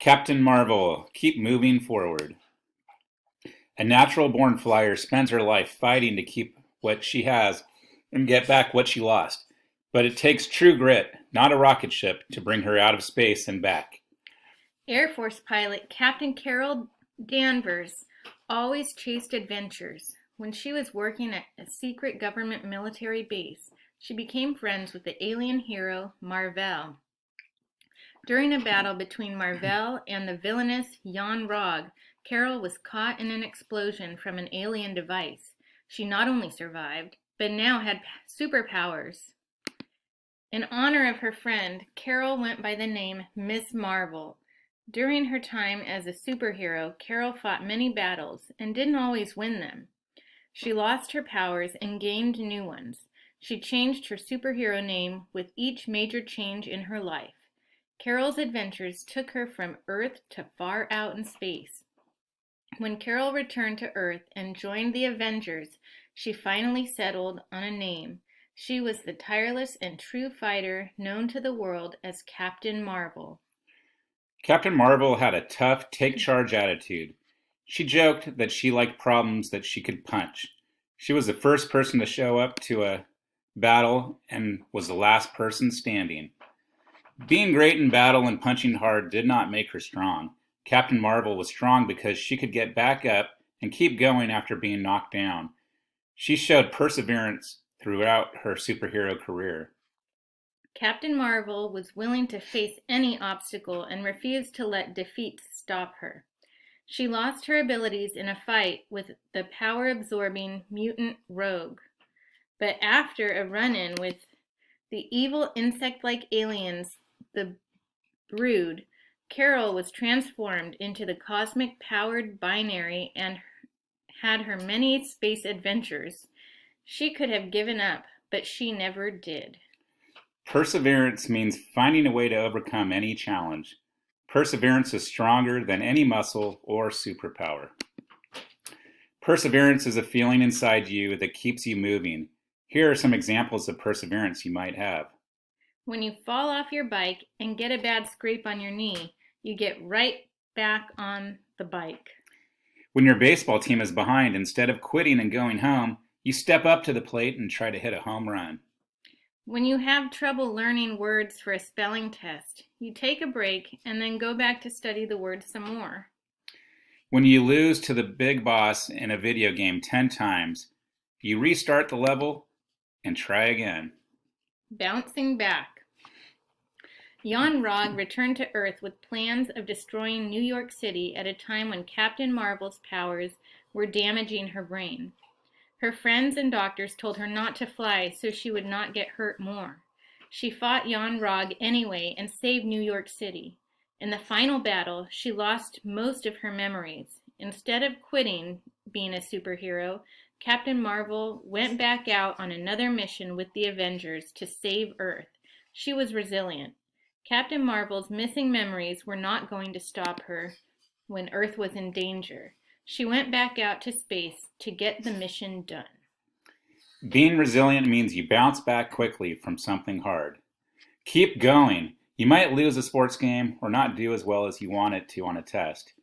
Captain Marvel, keep moving forward. A natural-born flyer spends her life fighting to keep what she has and get back what she lost. But it takes true grit, not a rocket ship, to bring her out of space and back. Air Force pilot Captain Carol Danvers always chased adventures. When she was working at a secret government military base, she became friends with the alien hero Marvel. During a battle between Marvel and the villainous Jan Rog, Carol was caught in an explosion from an alien device. She not only survived, but now had superpowers. In honor of her friend, Carol went by the name Miss Marvel. During her time as a superhero, Carol fought many battles and didn't always win them. She lost her powers and gained new ones. She changed her superhero name with each major change in her life. Carol's adventures took her from Earth to far out in space. When Carol returned to Earth and joined the Avengers, she finally settled on a name. She was the tireless and true fighter known to the world as Captain Marvel. Captain Marvel had a tough, take-charge attitude. She joked that she liked problems that she could punch. She was the first person to show up to a battle and was the last person standing. Being great in battle and punching hard did not make her strong. Captain Marvel was strong because she could get back up and keep going after being knocked down. She showed perseverance throughout her superhero career. Captain Marvel was willing to face any obstacle and refused to let defeat stop her. She lost her abilities in a fight with the power-absorbing mutant Rogue. But after a run-in with the evil insect-like aliens, the Brood, Carol was transformed into the cosmic-powered binary and had her many space adventures. She could have given up, but she never did. Perseverance means finding a way to overcome any challenge. Perseverance is stronger than any muscle or superpower. Perseverance is a feeling inside you that keeps you moving. Here are some examples of perseverance you might have. When you fall off your bike and get a bad scrape on your knee, you get right back on the bike. When your baseball team is behind, instead of quitting and going home, you step up to the plate and try to hit a home run. When you have trouble learning words for a spelling test, you take a break and then go back to study the words some more. When you lose to the big boss in a video game 10 times, you restart the level and try again. Bouncing back. Jan Rog returned to Earth with plans of destroying New York City at a time when Captain Marvel's powers were damaging her brain. Her friends and doctors told her not to fly so she would not get hurt more. She fought Jan Rog anyway and saved New York City. In the final battle, she lost most of her memories. Instead of quitting being a superhero, Captain Marvel went back out on another mission with the Avengers to save Earth. She was resilient. Captain Marvel's missing memories were not going to stop her when Earth was in danger. She went back out to space to get the mission done. Being resilient means you bounce back quickly from something hard. Keep going. You might lose a sports game or not do as well as you wanted to on a test.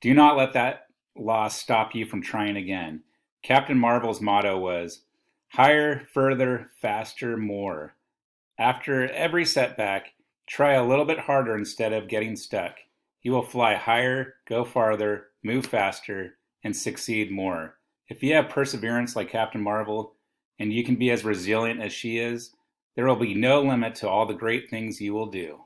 Do not let that loss stop you from trying again. Captain Marvel's motto was, higher, further, faster, more. After every setback, try a little bit harder instead of getting stuck. You will fly higher, go farther, move faster, and succeed more. If you have perseverance like Captain Marvel, and you can be as resilient as she is, there will be no limit to all the great things you will do.